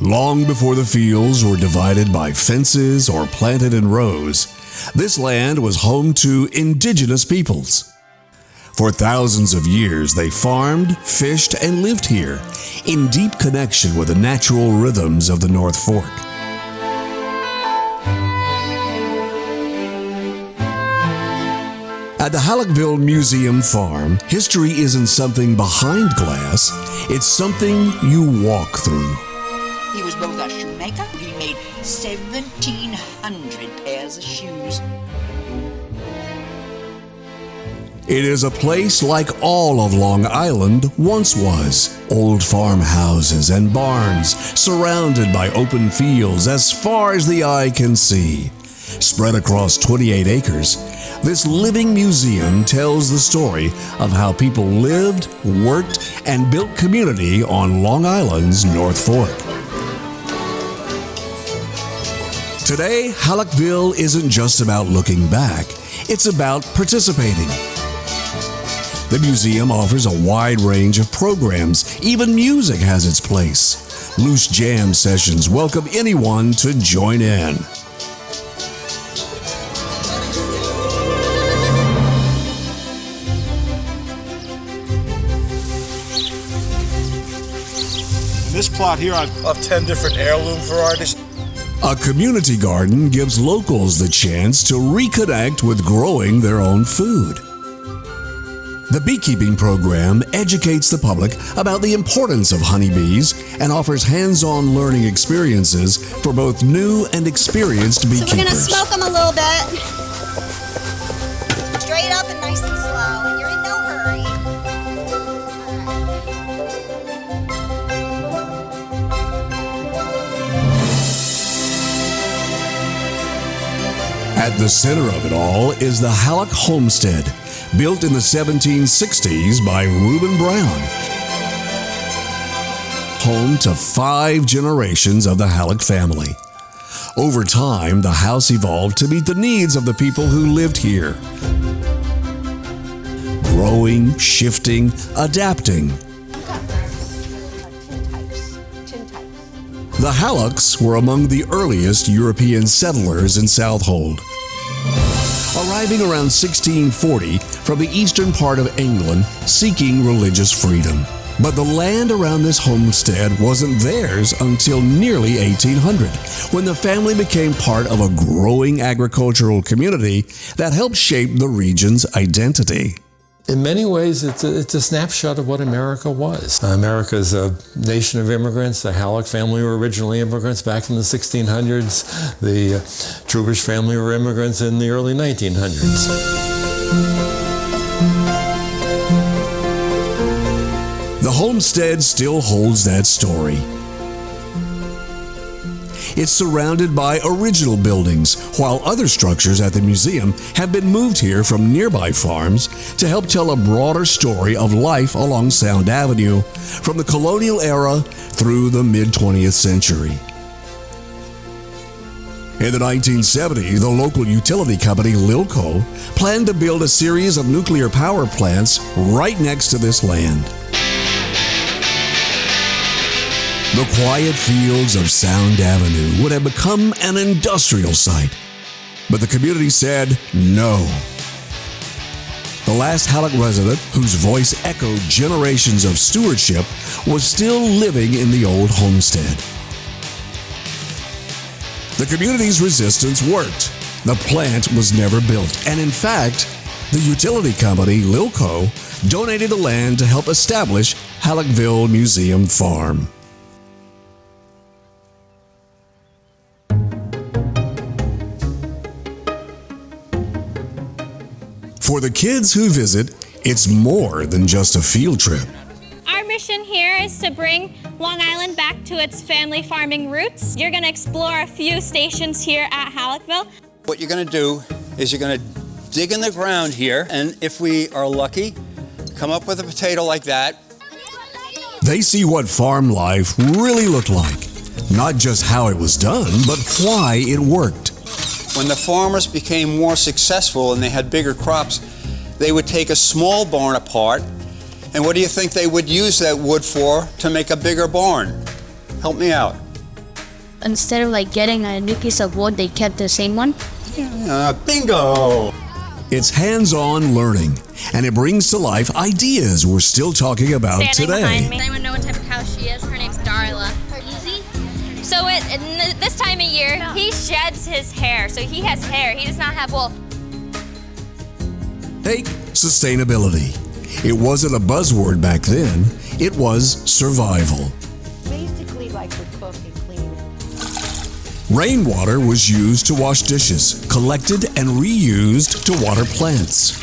Long before the fields were divided by fences or planted in rows, this land was home to indigenous peoples. For thousands of years, they farmed, fished, and lived here, in deep connection with the natural rhythms of the North Fork. At the Hallockville Museum Farm, history isn't something behind glass, it's something you walk through. He was both a shoemaker. He made 1,700 pairs of shoes. It is a place like all of Long Island once was. Old farmhouses and barns surrounded by open fields as far as the eye can see. Spread across 28 acres, this living museum tells the story of how people lived, worked, and built community on Long Island's North Fork. Today, Hallockville isn't just about looking back, it's about participating. The museum offers a wide range of programs. Even music has its place. Loose jam sessions welcome anyone to join in. This plot here, I've 10 different heirloom varieties. A community garden gives locals the chance to reconnect with growing their own food. The beekeeping program educates the public about the importance of honeybees and offers hands-on learning experiences for both new and experienced beekeepers. So we're going to smoke them a little bit. Straight up and nice and slow, and you're in no hurry. At the center of it all is the Hallock Homestead, built in the 1760s by Reuben Brown. Home to 5 generations of the Hallock family. Over time, the house evolved to meet the needs of the people who lived here. Growing, shifting, adapting. The Hallocks were among the earliest European settlers in Southold. Arriving around 1640 from the eastern part of England seeking religious freedom. But the land around this homestead wasn't theirs until nearly 1800, when the family became part of a growing agricultural community that helped shape the region's identity. In many ways, it's a snapshot of what America was. America is a nation of immigrants. The Hallock family were originally immigrants back in the 1600s. The Trubish family were immigrants in the early 1900s. The homestead still holds that story. It's surrounded by original buildings, while other structures at the museum have been moved here from nearby farms to help tell a broader story of life along Sound Avenue from the colonial era through the mid-20th century. In the 1970s, the local utility company Lilco planned to build a series of nuclear power plants right next to this land. The quiet fields of Sound Avenue would have become an industrial site. But the community said no. The last Hallock resident, whose voice echoed generations of stewardship, was still living in the old homestead. The community's resistance worked. The plant was never built, and in fact, the utility company, Lilco, donated the land to help establish Hallockville Museum Farm. For the kids who visit, it's more than just a field trip. Our mission here is to bring Long Island back to its family farming roots. You're going to explore a few stations here at Hallockville. What you're going to do is you're going to dig in the ground here, and if we are lucky, come up with a potato like that. They see what farm life really looked like. Not just how it was done, but why it worked. When the farmers became more successful and they had bigger crops, they would take a small barn apart, and what do you think they would use that wood for to make a bigger barn? Help me out. Instead of like getting a new piece of wood, they kept the same one. Bingo! It's hands-on learning, and it brings to life ideas we're still talking about Standing behind me. Does anyone know what type of cow she is? Her name's Darla. Easy? So this time of year, he sheds his hair. So he has hair. He does not have wool. Take sustainability. It wasn't a buzzword back then. It was survival. Basically like we cook and clean. Rainwater was used to wash dishes, collected and reused to water plants.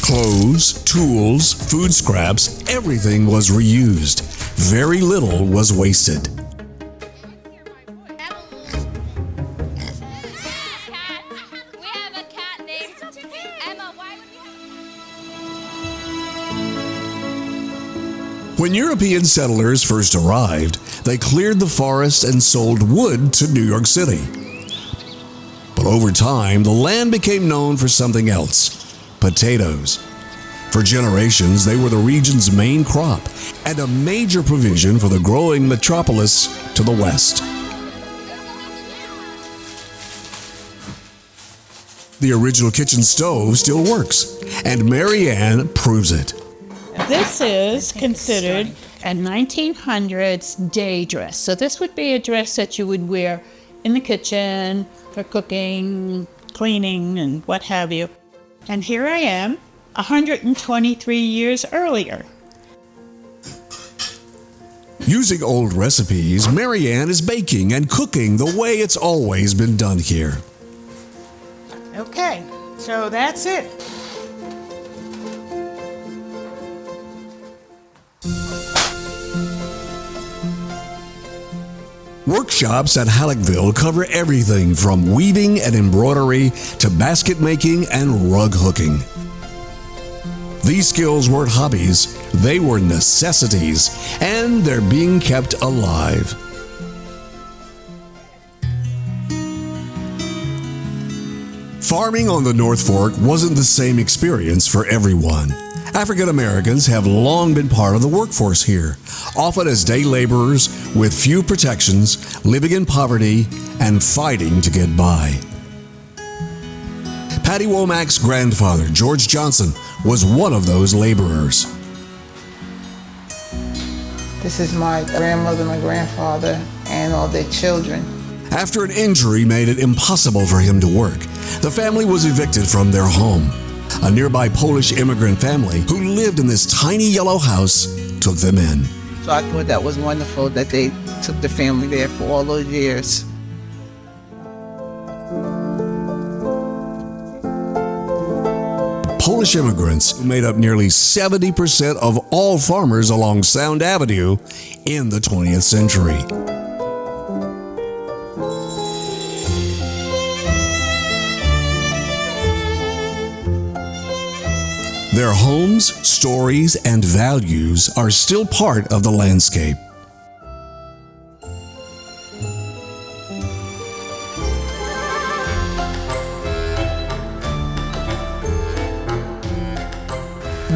Clothes, tools, food scraps, everything was reused. Very little was wasted. We have a cat named Emma. Why would we have... When European settlers first arrived, they cleared the forest and sold wood to New York City. But over time, the land became known for something else: potatoes. For generations, they were the region's main crop and a major provision for the growing metropolis to the west. The original kitchen stove still works, and Mary Ann proves it. This is considered a 1900s day dress. So this would be a dress that you would wear in the kitchen for cooking, cleaning, and what have you. And here I am, 123 years earlier. Using old recipes, Mary Ann is baking and cooking the way it's always been done here. Okay, so that's it. Workshops at Hallockville cover everything from weaving and embroidery to basket making and rug hooking. These skills weren't hobbies, they were necessities, and they're being kept alive. Farming on the North Fork wasn't the same experience for everyone. African Americans have long been part of the workforce here, often as day laborers with few protections, living in poverty, and fighting to get by. Patty Womack's grandfather, George Johnson, was one of those laborers. This is my grandmother, my grandfather, and all their children. After an injury made it impossible for him to work, the family was evicted from their home. A nearby Polish immigrant family who lived in this tiny yellow house took them in. So I thought that was wonderful that they took the family there for all those years. Polish immigrants made up nearly 70% of all farmers along Sound Avenue in the 20th century. Their homes, stories, and values are still part of the landscape.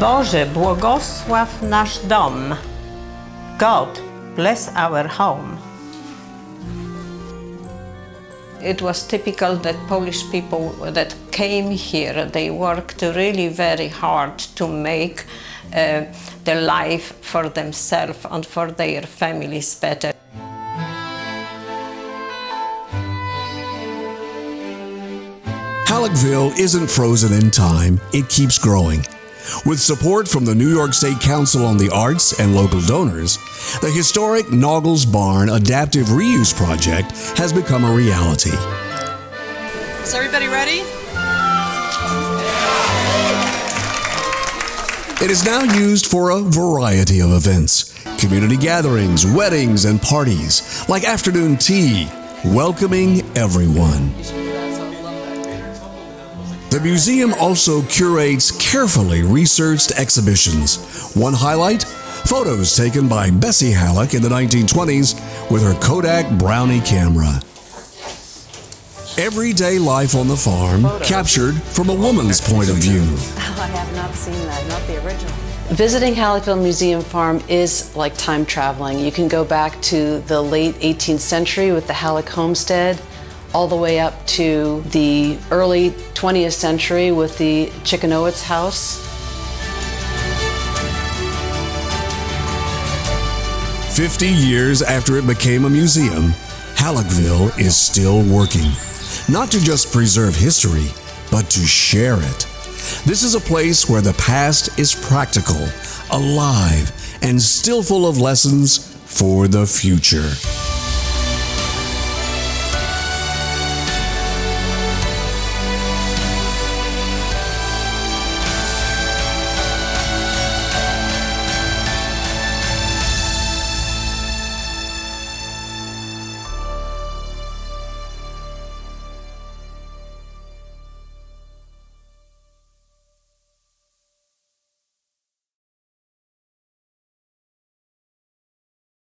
Boże, błogosław nasz dom. God bless our home. It was typical that Polish people that came here, they worked really very hard to make the life for themselves and for their families better. Hallockville isn't frozen in time, it keeps growing. With support from the New York State Council on the Arts and local donors, the historic Noggles Barn Adaptive Reuse Project has become a reality. Is everybody ready? It is now used for a variety of events, community gatherings, weddings, and parties, like afternoon tea, welcoming everyone. The museum also curates carefully researched exhibitions. One highlight, photos taken by Bessie Hallock in the 1920s with her Kodak Brownie camera. Everyday life on the farm, captured from a woman's point of view. I have not seen that, not the original. Visiting Hallockville Museum Farm is like time traveling. You can go back to the late 18th century with the Hallock homestead, all the way up to the early 20th century with the Chickenowitz house. 50 years after it became a museum, Hallockville is still working. Not to just preserve history, but to share it. This is a place where the past is practical, alive, and still full of lessons for the future.